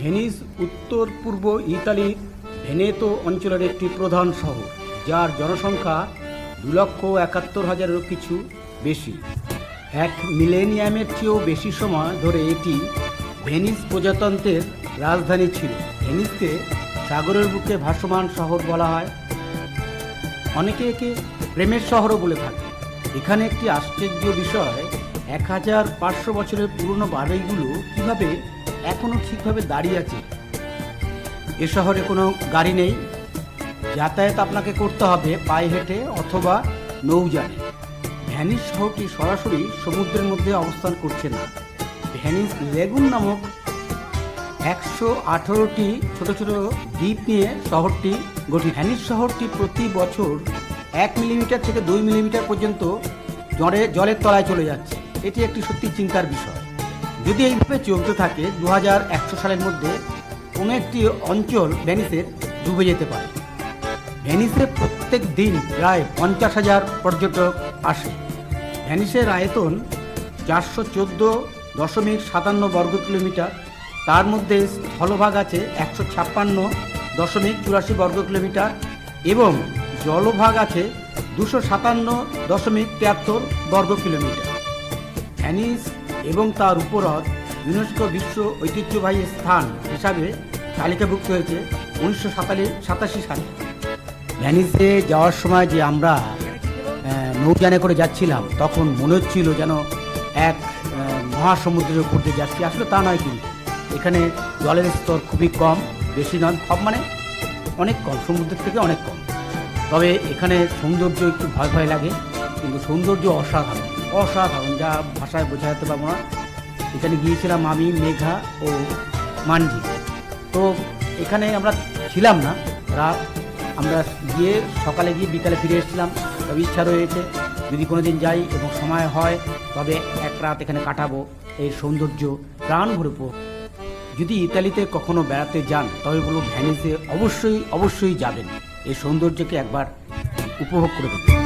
Venice উত্তর পূর্ব ইতালির Veneto অঞ্চলের একটি প্রধান শহর, যার জনসংখ্যা 2,71,000-এরও কিছু বেশি। এক মিলেনিয়ামের চেয়েও বেশি সময় ধরে এটি ভেনিস প্রজাতন্ত্রের রাজধানী ছিল। ভেনিসকে সাগরের বুকে ভাসমান শহর বলা হয়, অনেকে একে প্রেমের শহরও বলে থাকে। এখানে একটি আশ্চর্য বিষয়, 1500 বছরের পুরনো বাড়িগুলো কীভাবে এখনও ঠিকভাবে দাঁড়িয়ে আছে। এ শহরে কোনো গাড়ি নেই, যাতায়াত আপনাকে করতে হবে পায়ে হেঁটে অথবা নৌযানে। ভেনিস শহরটি সরাসরি সমুদ্রের মধ্যে অবস্থান করছে না। ভেনিস লেগুন নামক 118টি ছোট ছোট দ্বীপ নিয়ে শহরটি গঠিত। ভেনিস শহরটি প্রতি বছর 1 মিলিমিটার থেকে 2 মিলিমিটার পর্যন্ত জলের তলায় চলে যাচ্ছে। এটি একটি সত্যি চিন্তার বিষয়। যদি এইভাবে চলতে থাকে, 2100 সালের মধ্যে কোনো একটি অঞ্চল ভেনিসের ডুবে যেতে পারে। ভেনিসে প্রত্যেক দিন প্রায় 50,000 পর্যটক আসে। ভেনিসের আয়তন 414.57 বর্গ কিলোমিটার। তার মধ্যে স্থলভাগ আছে 156.84 বর্গ কিলোমিটার এবং জলভাগ আছে 257.73 বর্গ কিলোমিটার। ভেনিস এবং তার উপহ্রদ ইউনেস্কো বিশ্ব ঐতিহ্যবাহী স্থান হিসাবে তালিকাভুক্ত হয়েছে 1987 সালে। ভেনিসে যাওয়ার সময় যে আমরা নৌযানে করে যাচ্ছিলাম, তখন মনে হচ্ছিল যেন এক মহাসমুদ্রের উপর দিয়ে যাচ্ছি। আসলে তা নয়, কিন্তু এখানে জলের স্তর খুবই কম, বেশি নয়, কম মানে অনেক কম, সমুদ্রের থেকে অনেক কম। তবে এখানে সৌন্দর্য একটু ভয় ভয় লাগে, কিন্তু সৌন্দর্য অসাধারণ অসাধারণ, যা ভাষায় বোঝাতে পারবো না। এখানে গিয়েছিলাম আমি, মেঘা ও মানজি। তো এখানে আমরা ছিলাম না রাত, আমরা গিয়ে সকালে গিয়ে বিকালে ফিরে এসেছিলাম। তবে ইচ্ছা রয়েছে যদি কোনো দিন যাই এবং সময় হয়, তবে এক রাত এখানে কাটাবো। এই সৌন্দর্য প্রাণ ভরে। যদি ইতালিতে কখনো বেড়াতে যান, তবে বলবো ভেনিসে অবশ্যই যাবেন। এই সৌন্দর্যকে একবার উপভোগ করে দেখুন।